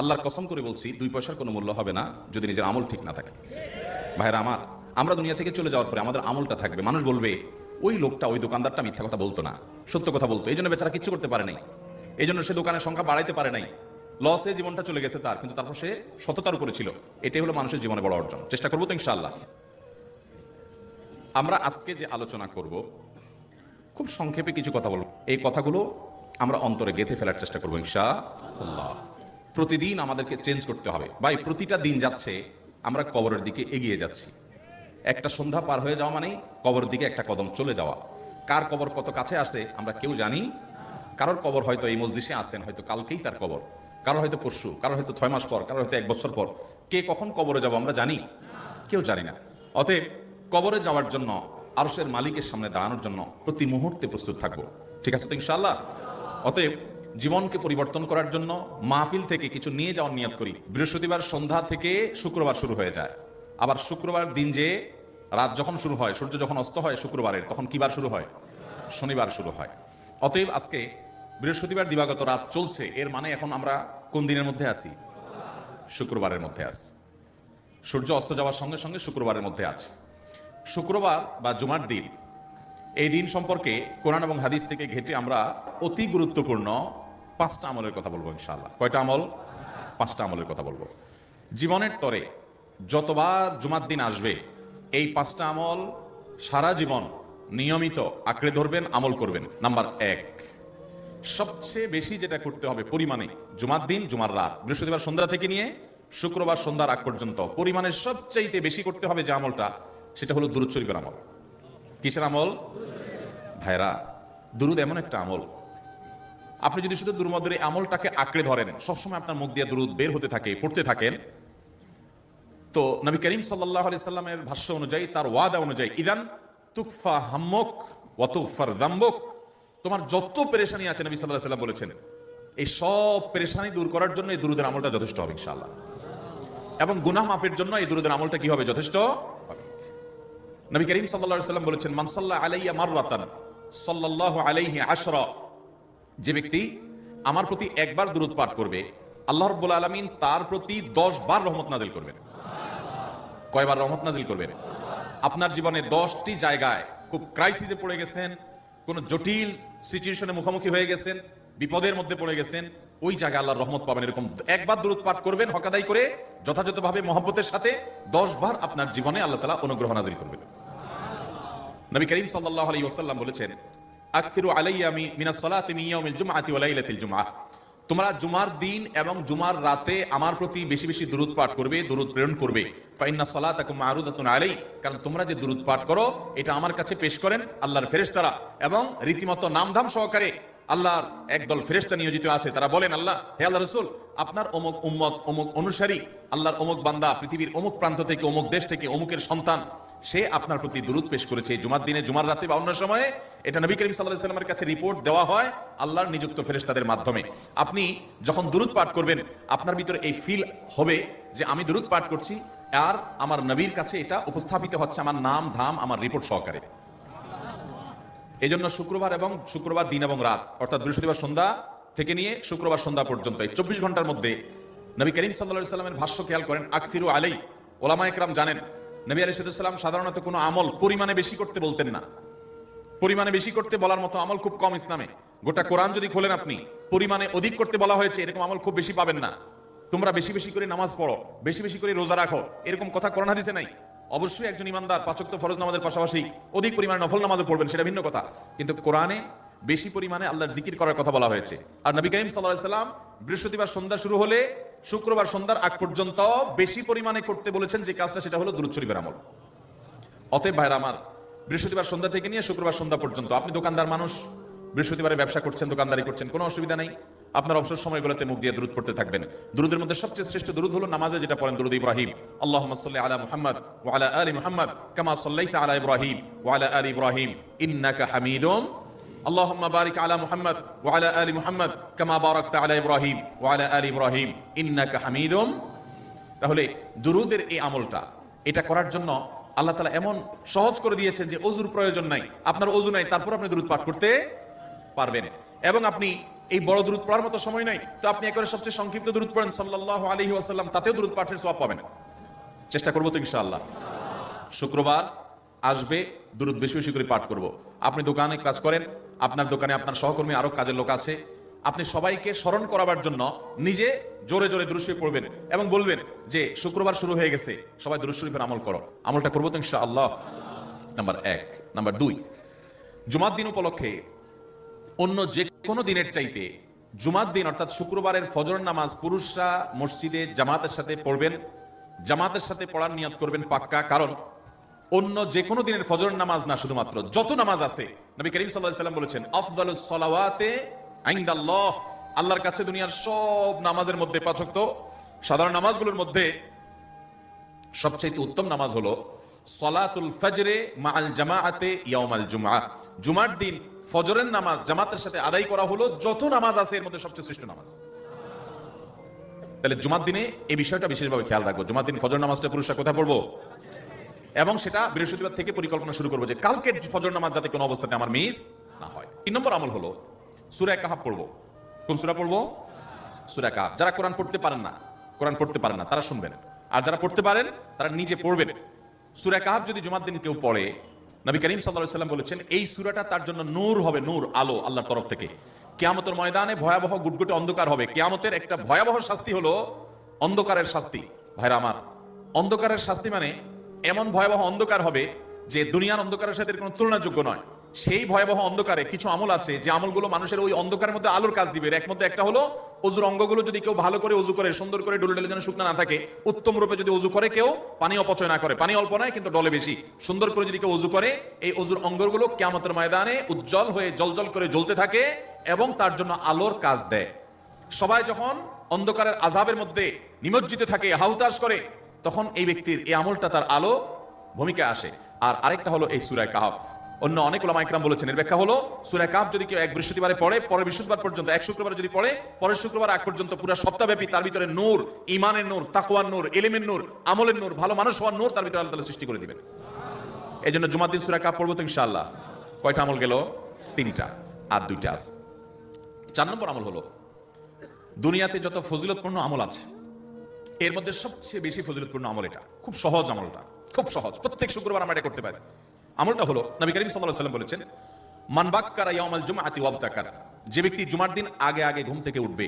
আল্লাহর কসম করে বলছি 2 পয়সার কোনো মূল্য হবে না যদি নিজের আমল ঠিক না থাকে। ভাইরা আমার, আমরা দুনিয়া থেকে চলে যাওয়ার পরে আমাদের আমলটা থাকবে। মানুষ বলবে ওই লোকটা, ওই দোকানদারটা মিথ্যা কথা বলতো না, সত্য কথা বলতো, এই জন্য বেচারা কিচ্ছু করতে পারে নাই, এই জন্য সে দোকানের সংখ্যা বাড়াইতে পারে নাই, লসে জীবনটা চলে গেছে তার, কিন্তু তারপর সে সততার উপরে ছিল। এটাই হলো মানুষের জীবনে বড় অর্জন। চেষ্টা করবো তো ইনশাআল্লাহ। আমরা আজকে যে আলোচনা করব খুব সংক্ষেপে কিছু কথা বলবো, এই কথাগুলো আমরা অন্তরে গেঁথে ফেলার চেষ্টা করবো ইনশাআল্লাহ। প্রতিদিন আমাদেরকে চেঞ্জ করতে হবে ভাই। প্রতিটা দিন যাচ্ছে আমরা কবরের দিকে এগিয়ে যাচ্ছি। একটা সন্ধ্যা পার হয়ে যাওয়া মানেই কবরের দিকে একটা কদম চলে যাওয়া। কার কবর কত কাছে আসে আমরা কেউ জানি। কারোর কবর হয়তো এই মজলিসে আসেন, হয়তো কালকেই তার কবর, কারোর হয়তো পরশু, কারোর হয়তো 6 মাস পর, কারোর হয়তো 1 বছর পর। কে কখন কবরে যাব আমরা জানি? কেউ জানি না। অতএব কবরে যাওয়ার জন্য, আরশের মালিকের সামনে দাঁড়ানোর জন্য প্রতি মুহূর্তে প্রস্তুত থাকবো। ঠিক আছে তো ইনশাআল্লাহ? অতএব জীবনকে পরিবর্তন করার জন্য মাহফিল থেকে কিছু নিয়ে যাওয়ার নিয়ত করি। বৃহস্পতিবার সন্ধ্যা থেকে শুক্রবার শুরু হয়ে যায়। আবার শুক্রবার দিন যে রাত যখন শুরু হয়, সূর্য যখন অস্ত হয় শুক্রবারের, তখন কি বার শুরু হয়? শনিবার শুরু হয়। অতএব আজকে বৃহস্পতিবার দিবাগত রাত চলছে, এর মানে এখন আমরা কোন দিনের মধ্যে আছি? শুক্রবারের মধ্যে আছি। সূর্য অস্ত যাওয়ার সঙ্গে সঙ্গে শুক্রবারের মধ্যে আছে। শুক্রবার বা জুমার দিন, এই দিন সম্পর্কে কোরআন এবং হাদিস থেকে ঘেঁটে আমরা অতি গুরুত্বপূর্ণ 5টা আমলের কথা বলবো ইনশাআল্লাহ। কয়টা আমল? 5টা আমলের কথা বলবো। জীবনের তরে যতবার জুমার দিন আসবে এই 5টা আমল সারা জীবন নিয়মিত আঁকড়ে ধরবেন, আমল করবেন। নাম্বার 1, সবচেয়ে বেশি যেটা করতে হবে পরিমাণে, জুমার দিন, জুমার রাত, বৃহস্পতিবার সন্ধ্যা থেকে নিয়ে শুক্রবার সন্ধ্যার আগ পর্যন্ত পরিমাণের সবচাইতে বেশি করতে হবে যে আমলটা, সেটা হলো দুরূদ শরীফের আমল। কিসের আমল? ভাইরা, দুরূদ এমন একটা আমল, আপনি যদি শুধু দুরূদের এই আমলটাকে আঁকড়ে ধরেন, সবসময় আপনার মুখ দিয়ে দুরূদ বের হতে থাকে, পড়তে থাকেন, তো নবী করিম সাল্লাল্লাহু আলাইহি সাল্লামের ভাষ্য অনুযায়ী, তার ওয়াদা অনুযায়ী, ইদান তুকফা হাম্মুক ওয়া তুগফার যামবুক, তোমার যত পেরেশানি আছে নবী সাল্লাল্লাহু আলাইহি সাল্লাম বলেছেন, এই সব পেরেশানি দূর করার জন্য এই দুরূদের আমলটা যথেষ্ট হবে ইনশাআল্লাহ। এবং গুনাহ মাফের জন্য এই দুরূদের আমলটা কি হবে? যথেষ্ট হবে। নবী করিম সাল্লাল্লাহু আলাইহি সাল্লাম বলেছেন, মান সাল্লা আলাইয়া মাররাতান সাল্লাল্লাহু আলাইহি আশরা, যে ব্যক্তি আমার প্রতি একবার দুরূদ পাঠ করবে, আল্লাহ রাব্বুল আলামিন তার প্রতি 10 বার রহমত নাজিল করবেন। কয়বার রহমত নাজিল করবেন? আপনার জীবনে 10টি জায়গায় খুব ক্রাইসিসে পড়ে গেছেন, কোন জটিল সিচুয়েশনে মুখোমুখি হয়ে গেছেন, বিপদের মধ্যে পড়ে গেছেন, ওই জায়গায় আল্লাহর রহমত পাবেন। এরকম একবার দুরূদ পাঠ করবেন হক আদায় করে, যথাযথভাবে মহব্বতের সাথে, 10 বার আপনার জীবনে আল্লাহ তাআলা অনুগ্রহ নাজিল করবেন। নবী করিম সাল্লাল্লাহু আলাইহি ওয়াসাল্লাম বলেছেন, আকসিরু আলাইয়া মিনাস সালাতি মিন ইয়াউমিল জুমআতি ওয়া লাইলাতিল জুমআহ, তোমরা জুমার দিন এবং জুমার রাতে আমার প্রতি বেশি বেশি দুরূদ পাঠ করবে, দুরূদ প্রেরণ করবে। ফাইন্না সালাতাকুম মারুদাতুন আলাই, কারণ তোমরা যে দুরূদ পাঠ করো এটা আমার কাছে পেশ করেন আল্লাহর ফেরেশতারা, এবং রীতিমতো নামধাম সহকারে আল্লাহর একদল ফেরেশতা নিয়োজিত আছে। তারা বলেন, আল্লাহ, হে আল্লাহ রাসূল, আপনার অমুক উম্মত, অমুক অনুসারী, আল্লাহর অমুক বান্দা পৃথিবীর অমুক প্রান্ত থেকে, অমুক দেশ থেকে, অমুকের সন্তান, সে আপনার প্রতি দুরূদ পেশ করেছে জুমার দিনে, জুমার রাতে বা অন্য সময়ে। এটা নবী করিম সাল্লাল্লাহু আলাইহি ওয়াসাল্লামের কাছে রিপোর্ট দেওয়া হয় আল্লাহর নিযুক্ত ফেরেশতাদের মাধ্যমে। আপনি যখন দুরূদ পাঠ করবেন, আপনার ভিতরে এই ফিল হবে যে আমি দুরূদ পাঠ করছি, আর আমার নবীর কাছে এটা উপস্থাপিত হচ্ছে আমার নাম ধাম, আমার রিপোর্ট সহকারে। এই জন্য শুক্রবার এবং শুক্রবার দিন এবং রাত, অর্থাৎ বৃহস্পতিবার সন্ধ্যা থেকে নিয়ে শুক্রবার সন্ধ্যা পর্যন্ত এই 24 ঘন্টার মধ্যে নবী করিম সাল্লাল্লাহু আলাইহি ওয়াসাল্লামের ভাষ্য খেয়াল করেন, আকসিরু আলাই, ওলামায়ে কেরাম জানেন নবী আলাইহিস সালাম সাধারণত কোনো আমল পরিমাণে বেশি করতে বলতেন না। পরিমাণে বেশি করতে বলার মতো আমল খুব কম ইসলামে। গোটা কোরআন যদি খোলেন আপনি, পরিমাণে অধিক করতে বলা হয়েছে, এরকম আমল খুব বেশি পাবেন না। তোমরা বেশি বেশি করে নামাজ পড়ো, বেশি বেশি করে রোজা রাখো, এরকম কথা কোরআন হাদিসে নাই। অবশ্যই একজন ইমানদার 5 ওয়াক্ত ফরজ নামাজের পাশাপাশি অধিক পরিমাণে নফল নামাজও পড়বেন, সেটা ভিন্ন কথা, কিন্তু কোরআনে বেশি পরিমাণে আল্লাহর জিকির করার কথা বলা হয়েছে। আর নবী করিম সাল্লাল্লাহু আলাইহি সাল্লাম বৃহস্পতিবার সন্ধ্যা শুরু হলে শুক্রবার সন্ধ্যার আগ পর্যন্ত বেশি পরিমাণে করতে বলেছেন যে কাজটা, সেটা হলো দুরূদ শরীফের আমল। অতএব ভাইরা আমার, বৃহস্পতিবার সন্ধ্যা থেকে নিয়ে শুক্রবার সন্ধ্যা পর্যন্ত, আপনি দোকানদার মানুষ, বৃহস্পতিবারে ব্যবসা করছেন, দোকানদারি করছেন, কোনো অসুবিধা নেই, আপনার অবসর সময়গুলোতে মুখ দিয়ে দুরূদ পড়তে থাকবেন। দুরূদের মধ্যে সবচেয়ে শ্রেষ্ঠ দুরূদ হলো নামাজে যেটা পড়েন, দুরূদ ইব্রাহিম। আল্লাহুম্মা সাল্লি আলা মুহাম্মাদ ওয়া আলা আলি মুহাম্মাদ কামা সাল্লাইতা আলা ইব্রাহিম ওয়া আলা আলি ইব্রাহিম ইন্নাকা হামিদুম, আল্লাহুম্মা বারিক আলা মুহাম্মাদ ওয়া আলা আলি মুহাম্মাদ কামা বারাকতা আলা ইব্রাহিম ওয়া আলা আলি ইব্রাহিম ইন্নাকা হামিদুম। তাহলে দুরূদের এই আমলটা, এটা করার জন্য আল্লাহ তাআলা এমন সহজ করে দিয়েছেন যে অজুর প্রয়োজন নাই। আপনার অজু নাই, তারপর আপনি দুরূদ পাঠ করতে পারবেন। এবং আপনি এই বড় দুরূদ পড়ার মতো সময় নাই, তো আপনি একবারে সবচেয়ে সংক্ষিপ্ত দুরূদ পড়েন সাল্লাল্লাহু আলাইহি ওয়াসাল্লাম, তাতেও দুরূদ পাঠের সওয়াব পাবেন। চেষ্টা করবো তো ইনশাআল্লাহ। শুক্রবার আসবে, দুরূদ বেশি বেশি করে পাঠ করব। আপনি দোকানে কাজ করেন, আপনার দোকানে আপনার সহকর্মী আরো কাজের লোক আছে, আপনি সবাইকে স্মরণ করাবার জন্য নিজে জোরে জোরে দুরূদ শরীফ পড়বেন এবং বলবেন যে শুক্রবার শুরু হয়ে গেছে, সবাই দুরূদ শরীফের আমল করো। আমলটা করবো তো ইনশাআল্লাহ। নাম্বার 1। নাম্বার 2, জুমার দিন উপলক্ষে অন্য যে কোনো দিনের চাইতে জুমার দিন অর্থাৎ শুক্রবারের ফজর নামাজ পুরুষরা মসজিদে জামাতের সাথে পড়বেন। জামাতের সাথে পড়ার নিয়ত করবেন পাক্কা, কারণ অন্য যে কোনো দিনের ফজর নামাজ না, শুধুমাত্র যত নামাজ আছে, নবী করিম সাল্লাল্লাহু আলাইহি ওয়াসাল্লাম বলেছেন আফদালুস সালাওয়াতে ইনদাল্লাহ, আল্লাহর কাছে দুনিয়ার সব নামাজের মধ্যে, 5 ওয়াক্ত সাধারণ নামাজগুলোর মধ্যে সবচেয়ে উত্তম নামাজ হলো সলাতুল ফজরে মাআল জামাআতে ইয়াউমাল জুমআহ। জুমার দিন ফজরের নামাজ জামাতের সাথে আদায় করা হলো যত নামাজ আছে এর মধ্যে সবচেয়ে শ্রেষ্ঠ নামাজ। তাহলে জুমার দিনে এই বিষয়টা বিশেষভাবে খেয়াল রাখবো। জুমার দিন ফজর নামাজটা পুরুষরা কোথায় পড়বো, এবং সেটা বৃহস্পতিবার থেকে পরিকল্পনা শুরু করবো যে কালকের ফজর নামাজ যাতে কোনো অবস্থাতে আমার মিস না হয়। 3 নম্বর আমল হলো সূরা কাহাফ পড়বো। কোন সূরা পড়বো? সূরা কাহাফ। যারা কোরআন পড়তে পারেন না তারা শুনবেন, আর যারা পড়তে পারেন তারা নিজে পড়বেন। সূরা কাহাফ যদি জুমার দিন কেউ পড়ে, নবী করিম সাল্লাল্লাহু আলাইহি ওয়াসাল্লাম বলেছেন এই সূরাটা তার জন্য নূর হবে, নূর, আলো আল্লাহর তরফ থেকে। কিয়ামতের ময়দানে ভয়াবহ গুটগুটে অন্ধকার হবে। কিয়ামতের একটা ভয়াবহ শাস্তি হলো অন্ধকারের শাস্তি। ভাইরা আমার, অন্ধকারের শাস্তি মানে এমন ভয়াবহ অন্ধকার হবে যে দুনিয়ার অন্ধকারের সাথে কোনো তুলনাযোগ্য নয়। সেই ভয়াবহ অন্ধকারে কিছু আমল আছে যে আমলগুলো মানুষের ওই অন্ধকারের মধ্যে আলোর কাজ দিবে। এর মধ্যে একটা হলো ওযুর অঙ্গগুলো যদি কেউ ভালো করে ওযু করে, সুন্দর করে ডলে ডলে যেন শুকনা না থাকে, উত্তম রূপে যদি ওযু করে কেউ, পানি অপচয় না করে, পানি অল্প নয় কিন্তু ডলে বেশি, সুন্দর করে যদি কেউ ওযু করে, এই ওযুর অঙ্গগুলো কিয়ামতের ময়দানে উজ্জ্বল হয়ে জলজল করে জ্বলতে থাকে এবং তার জন্য আলোর কাজ দেয়। সবাই যখন অন্ধকারের আযাবের মধ্যে নিমজ্জিত থাকে, হাউতাশ করে, তখন এই ব্যক্তির এই আমলটা তার আলো ভূমিকা আসে। আর আরেকটা হলো এই সূরা কাহাফ। অন্য অনেক উলামা ইকরাম বলেছেন এর ব্যাখ্যা হলো সূরা কাহাফ যদি কেউ এক বৃহস্পতিবারে পড়ে, পরের বৃহস্পতিবার পর্যন্ত, এক শুক্রবার যদি পড়ে, পরের শুক্রবার আগ পর্যন্ত পুরো সপ্তাহব্যাপী তার ভিতরে নূর, ঈমানের নূর, তাকওয়ার নূর, ইলমের নূর, আমলের নূর, ভালো মানুষ হওয়ার নূর তার ভিতরে আল্লাহ তাআলা সৃষ্টি করে দিবেন। এই জন্য জুমার দিন সূরা কাহাফ পড়বো তো ইনশাআল্লাহ। কয়টা আমল গেল? 3টা, আর 2টা আছে। 4 নম্বর আমল হলো দুনিয়াতে যত ফজিলতপূর্ণ আমল আছে এর মধ্যে সবচেয়ে বেশি ফজিলতপূর্ণ আমল এটা। খুব সহজ আমলটা, খুব সহজ, প্রত্যেক শুক্রবার আমরা এটা করতে পারি। আমলটা হলো নবী করিম সাল্লাল্লাহু আলাইহি ওয়াসাল্লাম বলেছেন মান বাক্কারা ইয়াউমাল জুমআতি ওয়াবতাকারা, যে ব্যক্তি জুমার দিন আগে আগে ঘুম থেকে উঠবে,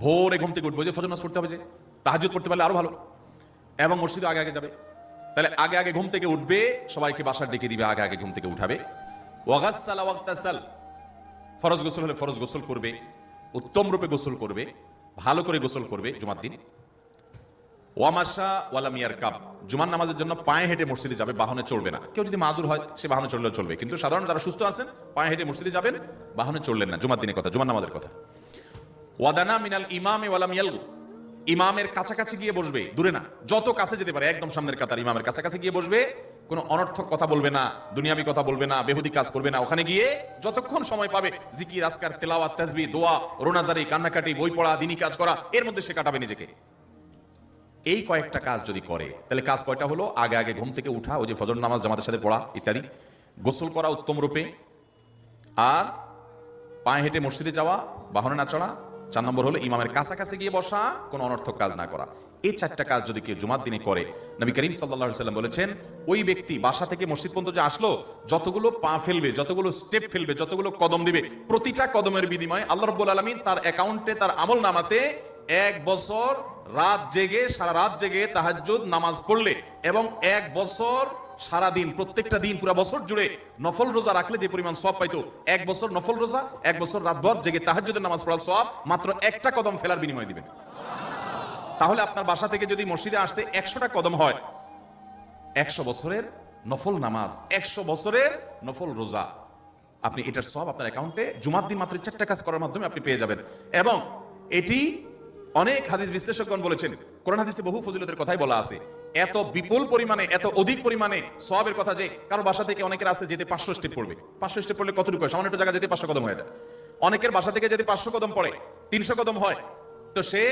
ভোরে ঘুম থেকে উঠবে, যে ফজর নামাজ পড়তে হবে, যে তাহাজ্জুদ পড়তে পারলে আরো ভালো, এবং মসজিদে আগে আগে যাবে, তাহলে আগে আগে ঘুম থেকে উঠবে, সবাইকে বাসার ডেকে দিবে, আগে আগে ঘুম থেকে উঠাবে। ওয়াগাসসালা ওয়াগতাসাল, ফরজ গোসল হলে ফরজ গোসল করবে, উত্তম রূপে গোসল করবে, ভালো করে গোসল করবে জুমার দিন। ওয়ামাশা ওয়ালাম ইয়ারকাব, জুমার নামাজের জন্য পায়ে হেঁটে মসজিদে যাবে, বাহনে চড়বে না। কেউ যদি মাজুর হয় সে বাহনে চড়লেও চলবে, কিন্তু সাধারণ যারা সুস্থ আছেন পায়ে হেঁটে মসজিদে যাবেন, বাহনে চড়লেন না। জুমার দিনের কথা, জুমার নামাজের কথা। ওয়াদানা মিনাল ইমামে ওয়ালাম ইয়ালগু, ইমামের কাছাকাছি গিয়ে বসবে, দূরে না, যত কাছে যেতে পারে, একদম সামনের কাতার ইমামের কাছাকাছি গিয়ে বসবে, কোনো অনর্থক কথা বলবে না, দুনিয়াবি কথা বলবে না, বেহুদি কাজ করবে না। ওখানে গিয়ে যতক্ষণ সময় পাবে জিকির, আজকার, তেলাওয়াত, তাসবিহ, দোয়া, রোনাজারি, কান্নাকাটি, বই পড়া, দিনী কাজ করা, এর মধ্যে সে কাটাবে নিজেকে। এই কয়েকটা কাজ যদি করে তাহলে কাজ কয়টা হলো? আগে আগে ঘুম থেকে উঠা, ওই যে ফজর নামাজ জামাতের সাথে পড়া ইত্যাদি, গোসল করা উত্তম রূপে, আর পায়ে হেঁটে মসজিদে যাওয়া, বাহনে না চড়া। 4 নম্বর হলো ইমামের কাছাকাছি গিয়ে বসা, কোনো অনর্থক কাজ না করা। এই 4টা কাজ যদি কেউ জুমার দিনে করে, নবী করিম সাল্লাল্লাহু আলাইহি ওয়াসাল্লাম বলেছেন ওই ব্যক্তি বাসা থেকে মসজিদ পর্যন্ত যে আসলো, যতগুলো পা ফেলবে, যতগুলো স্টেপ ফেলবে, যতগুলো কদম দিবে, প্রতিটা কদমের বিনিময়ে আল্লাহ রাব্বুল আলামিন তার অ্যাকাউন্টে, তার আমল নামাতে 1 বছর রাত জেগে, সারা রাত জেগে তাহাজ্জুদ নামাজ পড়লে, এবং 1 বছর সারাদিন, প্রত্যেকটা দিন পুরো বছর জুড়ে নফল রোজা রাখলে যে পরিমাণ সওয়াব পাইতো, 1 বছর নফল রোজা, 1 বছর রাতভর জেগে তাহাজ্জুদের নামাজ পড়ার সওয়াব মাত্র একটা কদম ফেলার বিনিময়ে দিবেন। তাহলে আপনার বাসা থেকে যদি মসজিদে আসতে 100টা কদম হয়, 100 বছরের নফল নামাজ, 100 বছরের নফল রোজা, আপনি এটার সওয়াব আপনার অ্যাকাউন্টে জুমার দিন মাত্র 4টা কাজ করার মাধ্যমে আপনি পেয়ে যাবেন। এবং এটি অনেক হাদিস বিশ্লেষকগণ বলেছেন, কোরআন হাদিসে বহু ফজিলতের কথাই বলা আছে। এত বিপুল পরিমাণে, এত অধিক পরিমাণে সওয়াবের কথা যে কারো বাসা থেকে অনেকের আছে যেতে 500 স্টেপ পড়বে। 500 স্টেপ পড়লে কতটুকু হয়? সামান্য একটু জায়গা যেতে 500 কদম হয়ে যায়। অনেকের বাসা থেকে যদি 500 কদম পড়ে, 300 কদম হয়, তো সে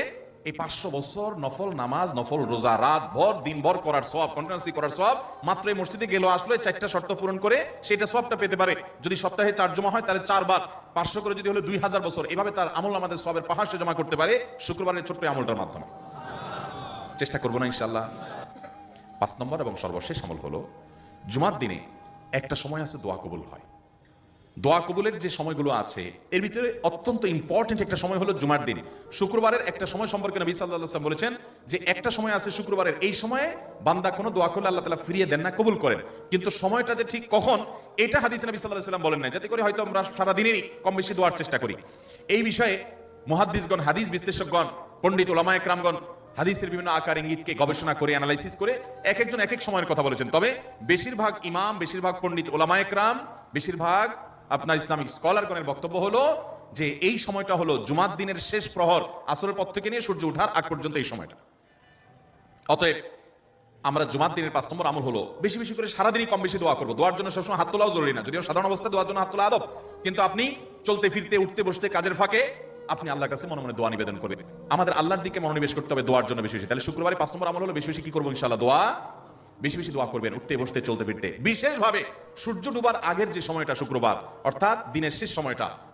এই 500 বছর নফল নামাজ, নফল রোজা, রাত ভর দিন ভর করার সওয়াব, কন্টিনিউয়াসলি করার সওয়াব মাত্র এই মসজিদে গেল আসলো 4টা শর্ত পূরণ করে সেটা সওয়াবটা পেতে পারে। যদি সপ্তাহে 4 জমা হয় তাহলে 4 বার, 500 করে যদি হলো 2000 বছর, এভাবে তার আমল আমাদের সওয়াবের পাহাড় সে জমা করতে পারে শুক্রবারের ছোট্ট আমলটার মাধ্যমে। চেষ্টা করবো না ইনশাআল্লাহ। 5 নম্বর এবং সর্বশেষ আমল হলো জুমার দিনে একটা সময় আছে দোয়া কবুল হয়। দোয়া কবুলের যে সময়গুলো আছে এর ভিতরে অত্যন্ত ইম্পর্টেন্ট একটা সময় হলো জুমার দিন। শুক্রবারের একটা সময় সম্পর্কে নবী সাল্লাল্লাহু আলাইহি ওয়াসাল্লাম বলেছেন যে একটা সময় আছে শুক্রবারের, এই সময়ে বান্দা কোনো দোয়া করলে আল্লাহ তাআলা ফিরিয়ে দেন না, কবুল করেন। কিন্তু সময়টা যে ঠিক কখন এটা হাদিসে নবী সাল্লাল্লাহু আলাইহি ওয়াসাল্লাম বলেন না, যাতে করে হয়তো আমরা সারা দিনেরই কম বেশি দোয়ার চেষ্টা করি। এই বিষয়ে মুহাদ্দিসগণ, হাদিস বিশ্লেষকগণ, পণ্ডিত ওলামায়ে কেরামগণ হাদিসের বিভিন্ন আকার ইঙ্গিতকে গবেষণা করে অ্যানালাইসিস করে এক একজন এক এক সময়ের কথা বলেছেন। তবে বেশিরভাগ ইমাম, বেশিরভাগ পণ্ডিত ওলামায়ে কেরাম, বেশিরভাগ আপনার ইসলামিক স্কলারগণের বক্তব্য হলো যে এই সময়টা হলো জুমার দিনের শেষ প্রহর, আসরের পর থেকে নিয়ে সূর্য ওঠার আগ পর্যন্ত এই সময়টা। অতএব আমরা জুমার দিনের 5 নম্বর আমল হলো বেশি বেশি করে সারাদিনই কম বেশি দোয়া করবো। দোয়ার জন্য সবসময় হাত তোলাও জরুরি না, যদিও সাধারণ অবস্থায় দোয়ার জন্য হাত তোলা আদব, কিন্তু আপনি চলতে ফিরতে, উঠতে বসতে, কাজের ফাঁকে আপনি আল্লাহর কাছে মনে মনে দোয়া নিবেদন করবেন। আমাদের আল্লাহর দিকে মনোনিবেশ করতে হবে দোয়ার জন্য বেশি বেশি। তাহলে শুক্রবারে 5 নম্বর আমল হলো বেশি বেশি কি করবো ইনশাআল্লাহ, দোয়া। বেশি বেশি দোয়া করবেন উঠতে বসতে চলতে ফিরতে। বিশেষভাবে সূর্য ডুবার আগের যে সময়টা শুক্রবার, অর্থাৎ দিনের শেষ সময়টা,